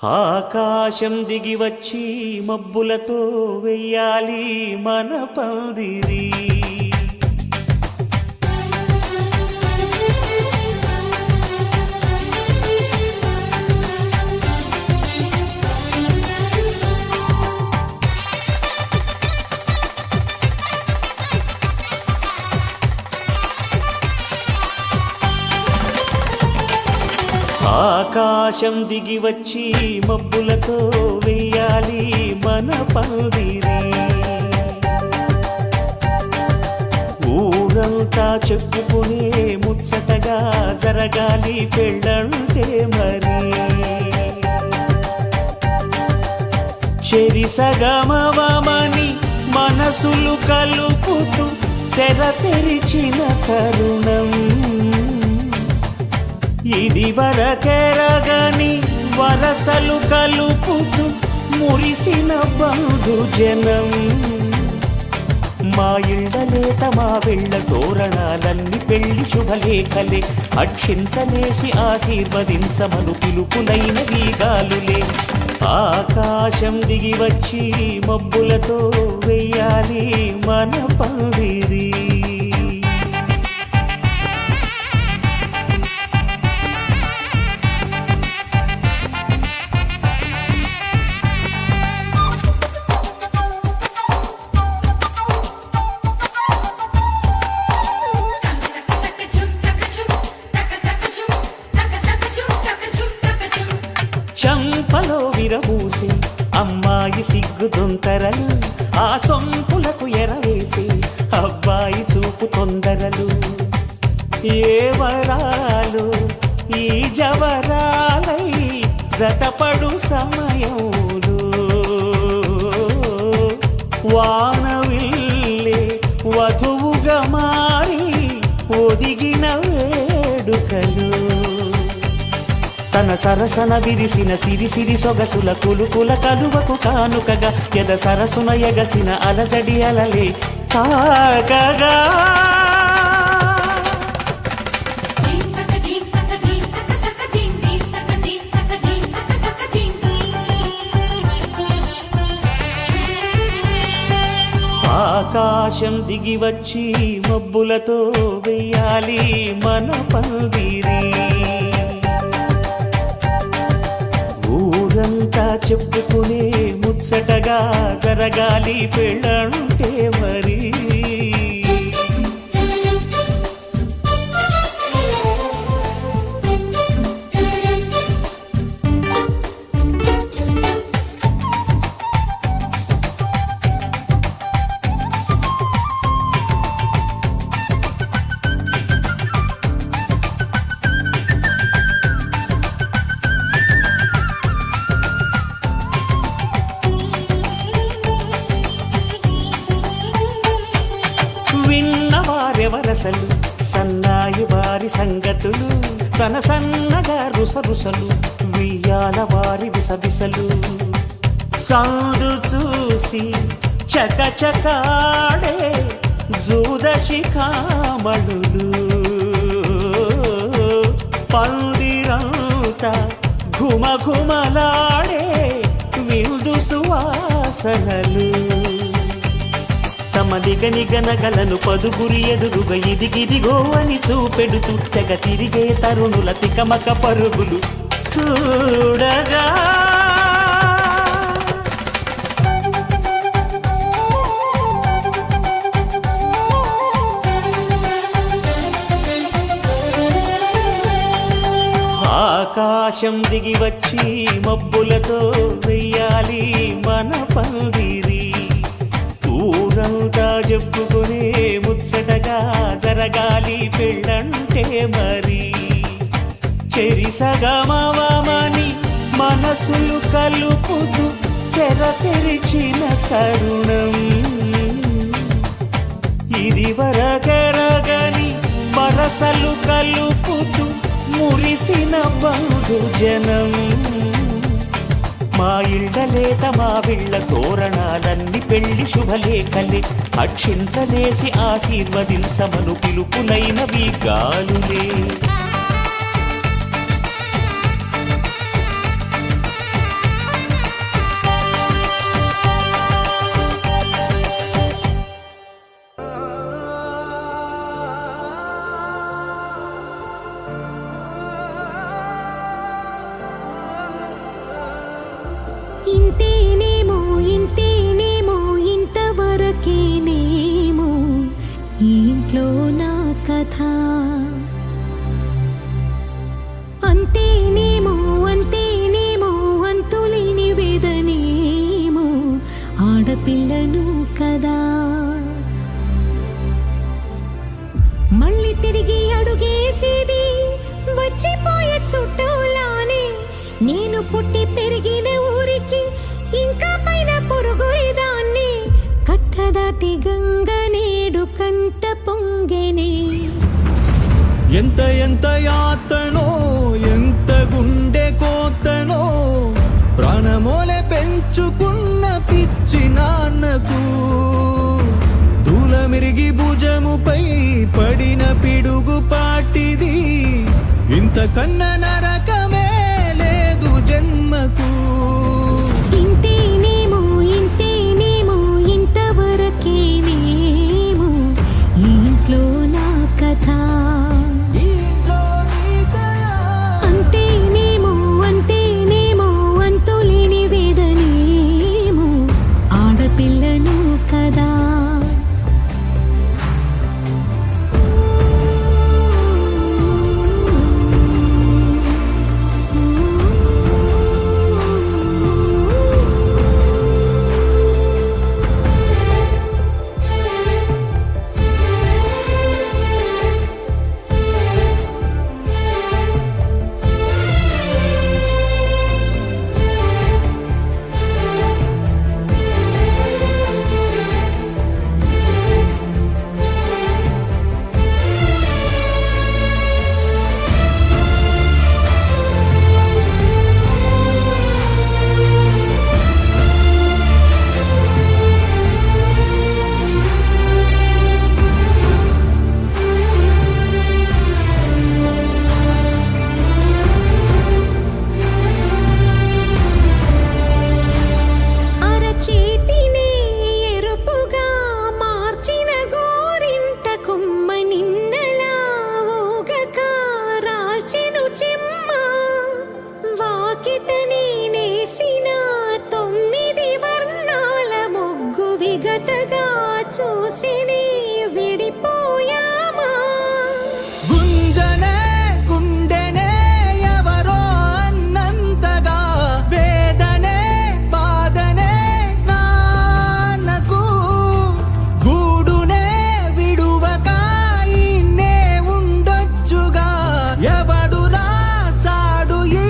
ఆకాశం దిగి వచ్చి మబ్బులతో వెయ్యాలి మన పందిరి. ఆకాశం దిగి వచ్చి మబ్బులతో వెయ్యాలి మన పందిరి. ఊరంతా చెప్పుకునే ముచ్చటగా జరగాలి పెళ్ళంటే మరి. చెరిసగమవమని మనసులు కలుపుతూ తెర తెరిచిన తరుణం ఇది వరకెరగని వరసలు కలుపుతూ మురిసిన బంధుజనం. మా ఇళ్ళలేత మా వెళ్ళ తోరణాలన్నీ పెళ్లి శుభలేఖలే. అక్షింతలేసి ఆశీర్వదించమను పిలుపులైన వీగాలులే. ఆకాశం దిగి వచ్చి మబ్బులతో వెయ్యాలి మన పందిరి. చంపలో విరబూసి అమ్మాయి సిగ్గు దొంతరలు, ఆ సొంపులకు ఎరవేసి అబ్బాయి చూపు తొందరలు. ఏ వరాలు ఈ జవరాలై జతపడు సమయంలో వానవిల్లే వధువుగా మారి ఒదిగిన వేడుకలు. తన సరసన విరిసిన సిరిసిరి సొగసుల కులుకుల కలువకు కానుకగా ఎద సరసున ఎగసిన అలజడి అలలే తాకగా. ఆకాశం దిగి వచ్చి మబ్బులతో వెయ్యాలి మన పందిరి. ఊరంతా చెప్పుకునే ముచ్చటగా జరగాలి పెళ్ళంటే మరి. విన్నవారెవరసలు సన్నాయి వారి సంగతులు, సనసన్నగా రుసరుసలు వియ్యాల వారి విసవిసలు. సందు చూసి చకచకాడే జూదశిఖామణులు, పందిరంతా ఘుమఘుమలాడే విందు సువాసనలు. తమ నిగనిగనగలను పదుగురి ఎదురుగా ఇదిగిదిగో అని చూపెడుతూ తెగ తిరిగే తరుణుల తికమక పరుగులు చూడగా. ఆకాశం దిగి వచ్చి మబ్బులతో వెయ్యాలి మన పందిరి. ఊరంతా చెప్పుకునే ముచ్చటగా జరగాలి పెళ్ళంటే మరి. చెరిసగమవమని మనసులు కలుపుతూ తెర తెరిచిన తరుణం ఇది వరకెరగని వరసలు కలుపుతూ మురిసిన బంధుజనం. మా ఇళ్ళలేత మా వీళ్ళ తోరణాలన్నీ పెళ్లి శుభలేఖలే. అక్షింతలేసి ఆశీర్వదించమను పిలుపులైన వీగాలులే. ఇంతేనేమో ఇంతేనేమో ఇంతవరకేనేమో ఇంట్లో నా కథ. అంతేనేమో అంతేనేమో అంతులేని వేదనేమో ఆడపిల్లను కదా. మళ్ళీ తిరిగి అడుగేసేది వచ్చిపోయే చుట్టూలానే. నేను పుట్టి పెరిగిన ఊరికి ఇంకా పైన పొరుగురిదాన్ని. కట్టదాటి గంగ నేడు కంట పొంగెనే. ఎంత ఎంత యాతనో ఎంత గుండె కోతనో ప్రాణమోలే పెంచుకున్న పిచ్చి నాన్నకు దూలమిరిగి భుజముపై పడిన పిడుగు పాటిది. ఇంతకన్నా నరకమే లేదు జన్మకు. ఇంతేనేమో ఇంతేనేమో ఇంతవరకేనేమో ఇంట్లో నా కథ. అంతేనేమో అంతేనేమో అంతులేని వేదనేమో ఆడపిల్లను కదా. చూసిని విడిపోయామా. గుంజనే గుండెనే ఎవరో అన్నంతగా వేదనే బాధనే నాన్నకు గూడునే విడువక ఇన్నే ఉండొచ్చుగా. ఎవడు రాసాడు ఈ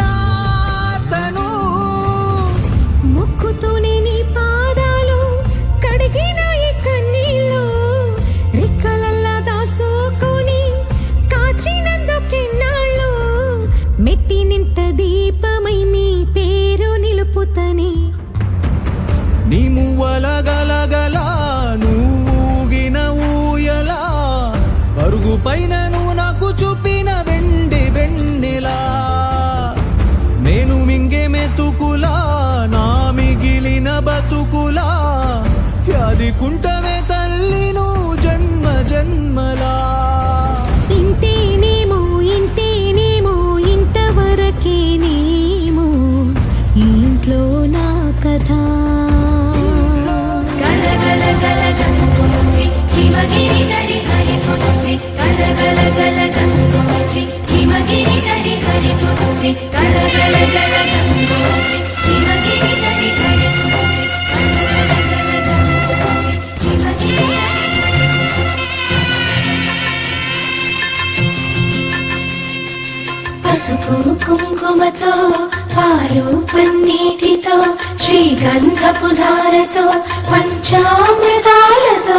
రాతను. ముక్కుతూనే నీ పాదాలు కడిగిన మెట్టి నింట దీపమై మీ పేరు నిలుపుతని. నీ మువ్వల గలగల నువ్వుగిన ఊయలా అరుగు పైన నువ్వు నాకు చూపిన వెండి వెన్నెలా. నేను మింగే మెతుకులా నా మిగిలిన బతుకులా యాదికుంటవే తల్లి నువ్వు జన్మ జన్మలా. ఇంతేనేమో ఇంతేనేమో ఇంతవరకేనేమో ఇంట్లో నా కథ. గల గల గల గంగోత్రి హిమగిరి జరి హరి పుత్రి గల గల గల గంగోత్రి హిమగిరి జరి హరి పుత్రి గల గల గల గంగోత్రి హిమగిరి జరి హరి పుత్రి గల గల గల గంగోత్రి హిమగిరి పసుపు కుంకుమతో పాలు పన్నీటితో శ్రీగంధపు ధారతో పంచామృతాలతో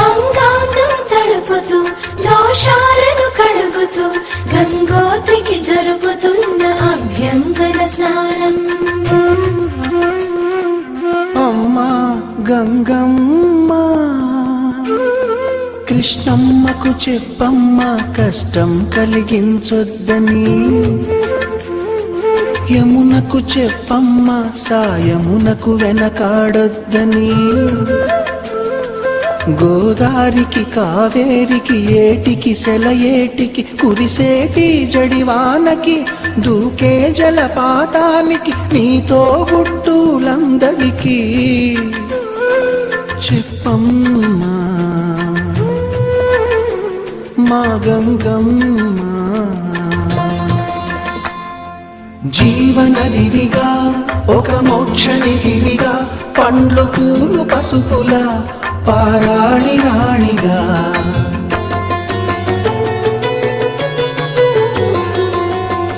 అంగాంగం తడుపుతూ దోషాలను కడుగుతూ గంగోత్రికి జరుపుతున్న అభ్యంగన స్నానం. అమ్మా గంగమ్మ కృష్ణమ్మకు చెప్పమ్మా కష్టం కలిగించొద్దని. యమునకు చెప్పమ్మా సాయమునకు వెనకాడొద్దని. గోదారికి కావేరికి ఏటికి సెలయేటికి కురిసేటి జడివానకి దూకే జలపాతానికి నీతో గుట్టులందరికీ చెప్పమ్మా మా గంగమ్మ. జీవనదివిగా ఒక మోక్షనిధివిగా పండ్లు పూలు పసుపుల పారాణి రాణిగా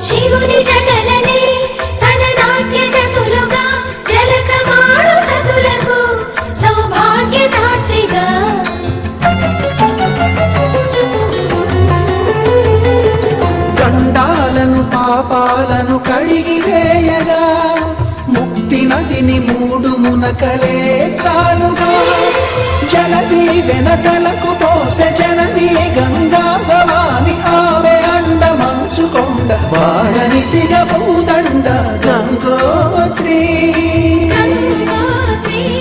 శివుని జటలనే తన నాట్య చతులుగా జలకమాడు సతులకు సౌభాగ్యదాత్రిగా గండాలను పాపాలను కడిగివేయగా ముక్తి నదిని మూడు మునకలే చాలుగా జలది వెనకలకు పోసె జనని గంగా భవాని ఆమె అండ మంచుకొండ వాడని సిగబూదండ గంగోత్రి గంగోత్రి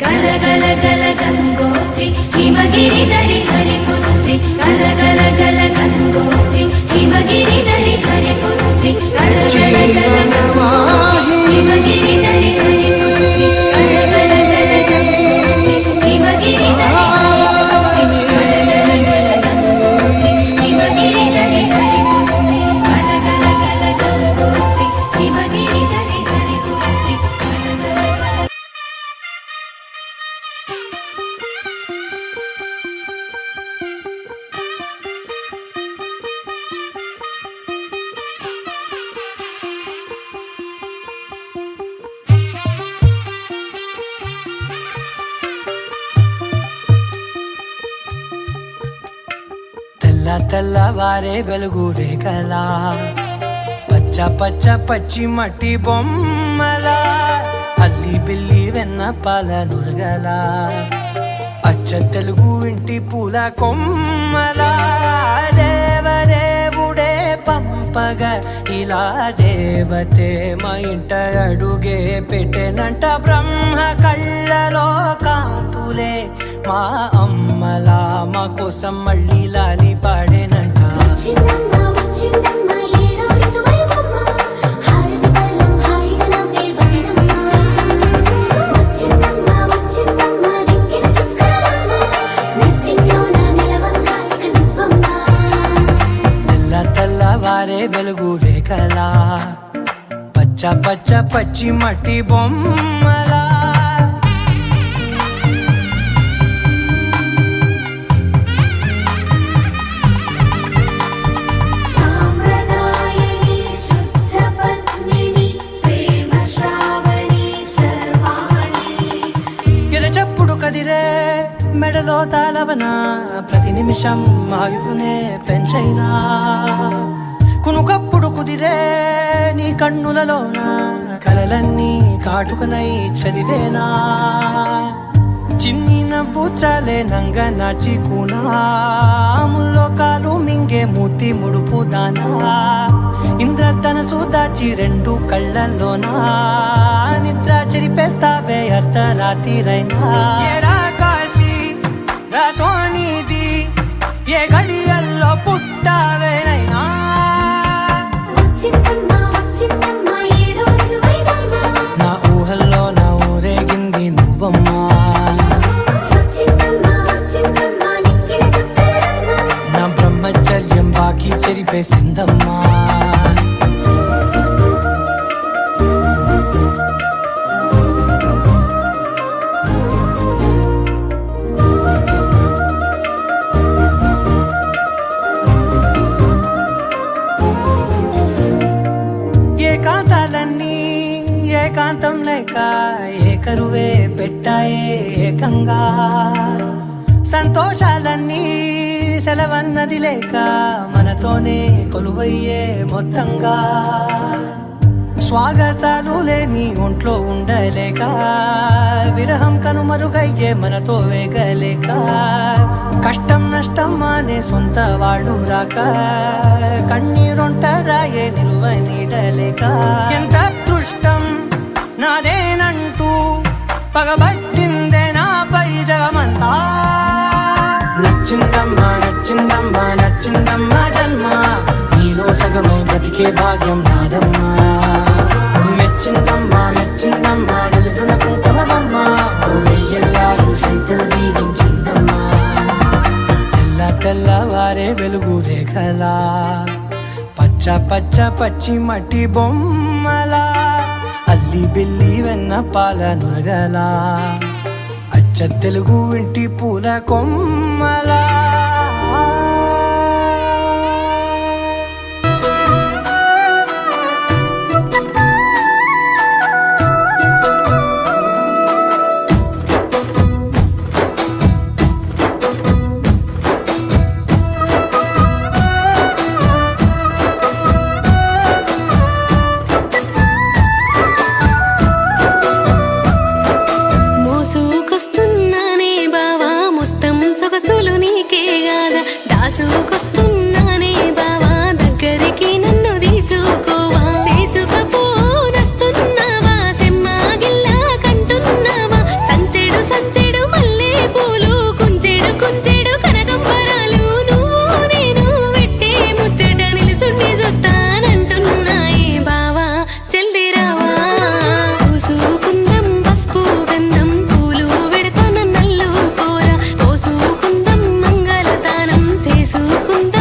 గల గల గల గంగోత్రి హిమగిరి దరి హరిపుత్రి గల గల గల గంగోత్రి హిమగిరి దరి హరిపుత్రి గల గల గల గంగోత్రి హిమగిరి దరి హరిపుత్రి గల గల గల గంగోత్రి హిమగిరి దరి హిమగిరి దరి హరిపుత్రి గల గల గల గంగోత్రి హిమగిరి దరి హరిపుత్రి గల గల గల తెల్లవారే వెలుగు రేఖలా పచ్చ పచ్చ పచ్చి మట్టి బొమ్మలా అల్లి బిల్లి వెన్న పాల నురగలా అచ్చ తెలుగు ఇంటి పూల కొమ్మలా దేవదేవుడే పంపగా ఇలా దేవతే మా ఇంట అడుగే పెట్టెనంట బ్రహ్మ కళ్ళలో కాంతులే మా అమ్మలా మా కోసం మళ్ళీ లాలి పాడేనంట. వచ్చిందమ్మ వచ్చిందమ్మ ఏడో ఋతువైవమ్మ హారతి పళ్ళం హాయిగా నవ్వే వదనమ్మ వచ్చిందమ్మ వచ్చిందమ్మ దిక్కిన చుక్కలమ్మ నెట్టింట్లోన నిలవంగా ఇక నువ్వమ్మ తెల్లవారే వెలుగు రేఖలా పచ్చ పచ్చ పచ్చి మట్టి బొమ్మలా సాంప్రదాయని శుద్ధ పద్మిని ప్రేమ శ్రావణి సర్వాణి ఎరచప్పుడు కదిరే మెడలో తాళవన ప్రతి నిమిషం ఆయుధునే పెంచైనా కునుకప్పుడు కుదిరే నీ కన్నులలోన కలలన్నీ కాటుకనై చదివేనా చిన్ని నవ్వు చాలే నంగ నాచి కూనాముల్లో కాలు మింగే మూతి ముడుపు దానా ఇంద్రధనసు దాచి రెండు కళ్ళల్లోనా నిద్ర చెరిపేస్తావే అర్ధరాత్రిరైనా ఏరా కాశీ రా సోనిది ఏ గడియల్లో పుట్టావేనైనా వచ్చిందమ్మ వచ్చిందమ్మ ఏడో ఋతువైవమ్మ నా ఊహల్లో నా ఊరేగింది నువ్వమ్మా వచ్చిందమ్మ వచ్చిందమ్మ నిక్కిన చుక్కలమ్మ నా బ్రహ్మచర్యం బాకీ చెరిపేసిందమ్మా ఏకాంతాలన్నీ ఏకాంతం లేక ఏకరువే పెట్టాయే ఏకంగా సంతోషాలన్నీ సెలవన్నది లేక మనతోనే కొలువయ్యే మొత్తంగా స్వాగతాలు లేని ఒంట్లో ఉండలేక విరహం కనుమరుగయ్యే మనతో వేగలేక కష్టం నష్టం అనే సొంత వాళ్ళు రాక కన్నీరొంటరాయే నిలువ నీడలేక ఎంత అదృష్టం నాదేనంటూ పగబట్టిందే నాపై జగమంతా. నచ్చిందమ్మా నచ్చిందమ్మా నచ్చిందమ్మా జన్మ, నీలో సగమై బ్రతికే భాగ్యం నాదమ్మా. మెచ్చిందమ్మా మెచ్చిందమ్మా నిలుతున్న కుంకుమమ్మా, వెయ్యల్లాలు శంకరు దీవించిందమ్మా. తెల్ల తెల్లవారే వెలుగు రేఖలా, పచ్చ పచ్చ పచ్చి మట్టి బొమ్మలా, అల్లి బిల్లి వెన్న పాల నురగలా, అచ్చ తెలుగు ఇంటి పూల కొమ్మలా. మోసుకొస్తున్నానే బావా మొత్తం సొగసులు నీకే గాదా, దాసుకొస్తున్నానే బావా దగ్గరికి నన్ను తీసుకోవా. చేసుకపోనస్తున్నావా సెమ్మాగిల్లా కంటున్నావా, సంచెడు సంచెడు మల్లె పూలు, కుంచెడు కుంచెడు కనకంబరాలు, నువ్వు నేను పెట్టే ముచ్చట నిలుసుండి చూస్తానంటున్నాయి బావా జల్ది రావా. పూసుకుందాం పసుపు గంధం, పూలు పెడతాన నల్లు కూర, పోసుకుందాం మంగళతానం, చేసుకుందాం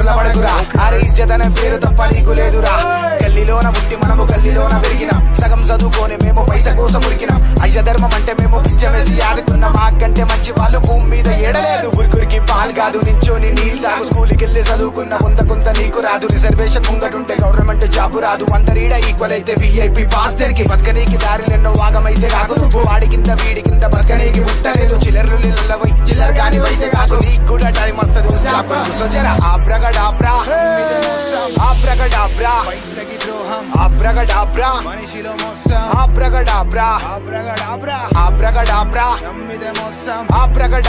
తగలబడకురా అరే ఇజ్జత్ అనే పేరు తప్ప నీకు లేదురా గల్లీలోన పుట్టి మనము గల్లీలోన పెరిగినాం సగం చదువుకొని మేము పైస కోసం ఉరికినాం అయ్య ధర్మం అంటే మేము పిచ్చమేసి ఆడుకున్న మాకంటే మంచి వాళ్ళు భూమి మీద ఏడలేదు ఉరికురికి పాలు కాదు నించోని నీళ్ళు తాగు స్కూల్కి వెళ్ళి చదువుకున్న కొంత నీకు రాదు రిజర్వేషన్ ముంగటుంటే గవర్నమెంట్ జాబు రాదు అందరీడ ఈక్వల్ అయితే విఐపి పాస్ తెరికి బతకనీకి దారిలెన్నో వాగమైతే కాదు నువ్వు వాడి కింద వీడి కింద బతకనీకి పుట్టలేదు చిల్లర్లు నిల్లవై చిల్లర కాని వైతే కాదు నీకు కూడా టైం వస్తుంది సోచరా ఆబ్రగడాబ్రా ఆబ్రగడాబ్రా ఆబ్రగడాబ్రా మనిషిలో మోసం ఆబ్రగడాబ్రా ఆబ్రగడాబ్రా ఆబ్రగడాబ్రా ఆబ్రగడా